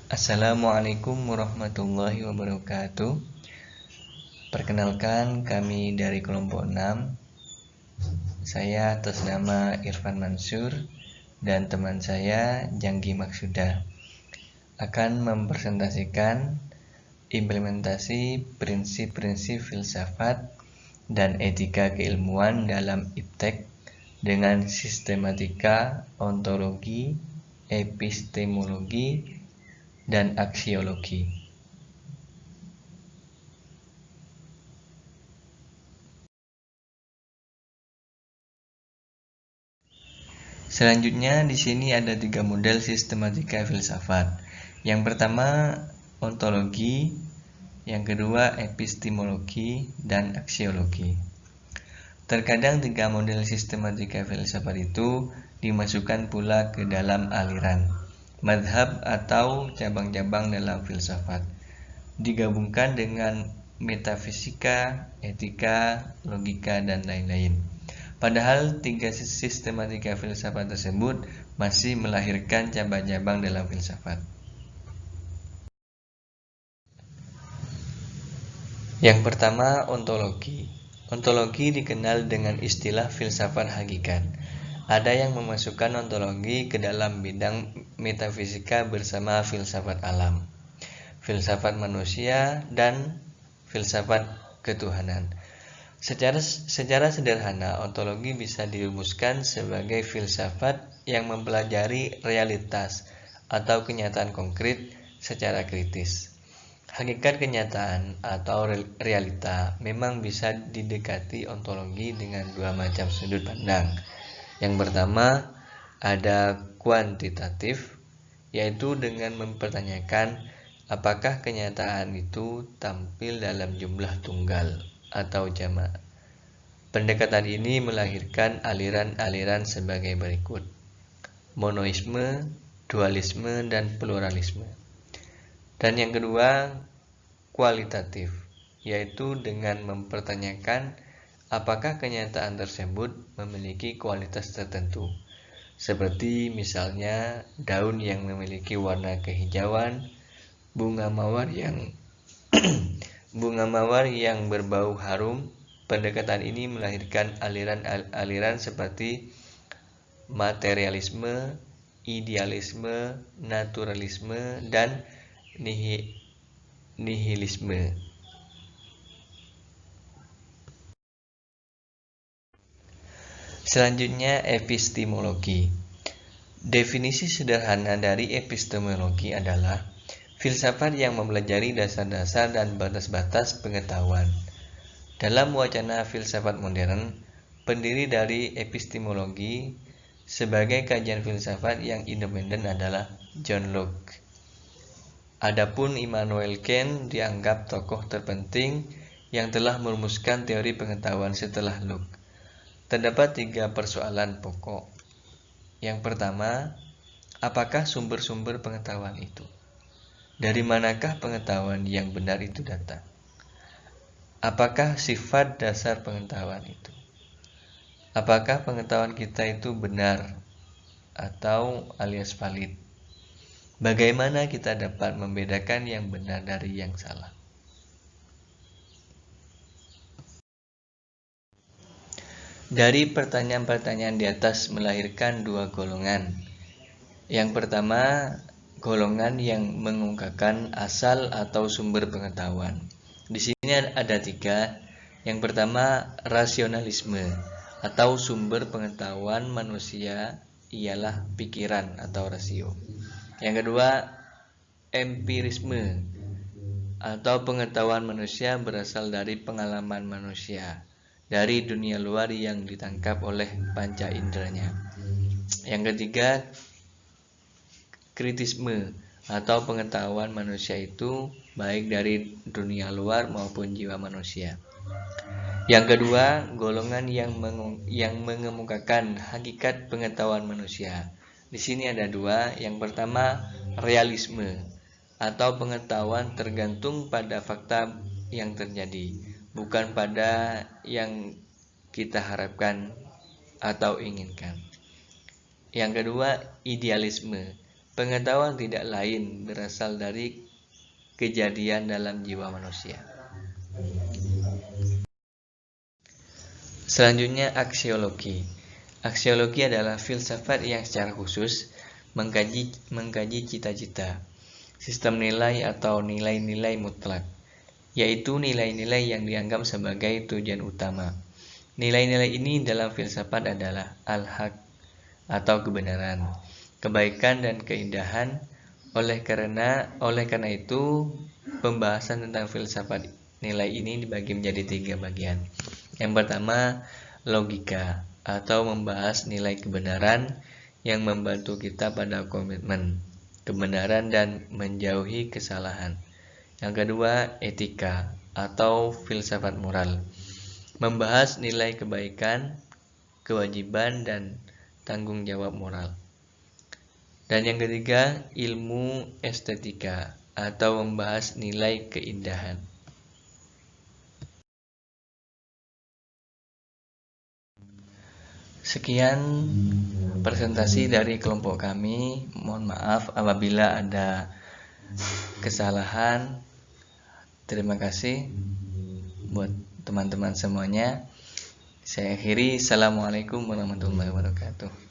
Assalamualaikum warahmatullahi wabarakatuh. Perkenalkan, kami dari kelompok 6. Saya atas nama Irfan Mansur dan teman saya Janggi Maksuda akan mempresentasikan implementasi prinsip-prinsip filsafat dan etika keilmuan dalam iptek dengan sistematika, ontologi, epistemologi, dan aksiologi. Selanjutnya di sini ada 3 model sistematika filsafat. Yang pertama ontologi, yang kedua epistemologi, dan aksiologi. Terkadang 3 model sistematika filsafat itu dimasukkan pula ke dalam aliran, madhab atau cabang-cabang dalam filsafat, digabungkan dengan metafisika, etika, logika, dan lain-lain. Padahal 3 sistematika filsafat tersebut masih melahirkan cabang-cabang dalam filsafat. Yang pertama, ontologi. Ontologi dikenal dengan istilah filsafat hakikat. Ada yang memasukkan ontologi ke dalam bidang metafisika bersama filsafat alam, filsafat manusia, dan filsafat ketuhanan. Secara sederhana, ontologi bisa dirumuskan sebagai filsafat yang mempelajari realitas atau kenyataan konkret secara kritis. Hakikat kenyataan atau realita memang bisa didekati ontologi dengan 2 macam sudut pandang. Yang pertama, ada kuantitatif, yaitu dengan mempertanyakan apakah kenyataan itu tampil dalam jumlah tunggal atau jamak. Pendekatan ini melahirkan aliran-aliran sebagai berikut: monoisme, dualisme, dan pluralisme. Dan yang kedua, kualitatif, yaitu dengan mempertanyakan apakah kenyataan tersebut memiliki kualitas tertentu, seperti misalnya daun yang memiliki warna kehijauan, bunga mawar yang berbau harum. Pendekatan ini melahirkan aliran-aliran seperti materialisme, idealisme, naturalisme, dan nihilisme. Selanjutnya, epistemologi. Definisi sederhana dari epistemologi adalah filsafat yang mempelajari dasar-dasar dan batas-batas pengetahuan. Dalam wacana filsafat modern, pendiri dari epistemologi sebagai kajian filsafat yang independen adalah John Locke. Adapun Immanuel Kant dianggap tokoh terpenting yang telah merumuskan teori pengetahuan setelah Locke. Terdapat 3 persoalan pokok. Yang pertama, apakah sumber-sumber pengetahuan itu? Dari manakah pengetahuan yang benar itu datang? Apakah sifat dasar pengetahuan itu? Apakah pengetahuan kita itu benar atau alias valid? Bagaimana kita dapat membedakan yang benar dari yang salah? Dari pertanyaan-pertanyaan di atas melahirkan 2 golongan. Yang pertama, golongan yang mengungkapkan asal atau sumber pengetahuan. Di sini ada 3. Yang pertama, rasionalisme atau sumber pengetahuan manusia ialah pikiran atau rasio. Yang kedua, empirisme atau pengetahuan manusia berasal dari pengalaman manusia, dari dunia luar yang ditangkap oleh panca inderanya. Yang ketiga, kritisme atau pengetahuan manusia itu baik dari dunia luar maupun jiwa manusia. Yang kedua, golongan yang mengemukakan hakikat pengetahuan manusia. Di sini ada 2. Yang pertama, realisme atau pengetahuan tergantung pada fakta yang terjadi, bukan pada yang kita harapkan atau inginkan. Yang kedua, idealisme Pengetahuan tidak lain berasal dari kejadian dalam jiwa manusia. Selanjutnya, aksiologi. Aksiologi adalah filsafat yang secara khusus mengkaji cita-cita, sistem nilai atau nilai-nilai mutlak, yaitu nilai-nilai yang dianggap sebagai tujuan utama. Nilai-nilai ini dalam filsafat adalah al-haq atau kebenaran, kebaikan dan keindahan. Oleh karena itu, pembahasan tentang filsafat nilai ini dibagi menjadi 3 bagian. Yang pertama, logika atau membahas nilai kebenaran yang membantu kita pada komitmen kebenaran dan menjauhi kesalahan. Yang kedua, etika atau filsafat moral, membahas nilai kebaikan, kewajiban, dan tanggung jawab moral. Dan yang ketiga, ilmu estetika atau membahas nilai keindahan. Sekian presentasi dari kelompok kami. Mohon maaf apabila ada kesalahan. Terima kasih buat teman-teman semuanya. Saya akhiri. Assalamualaikum warahmatullahi wabarakatuh.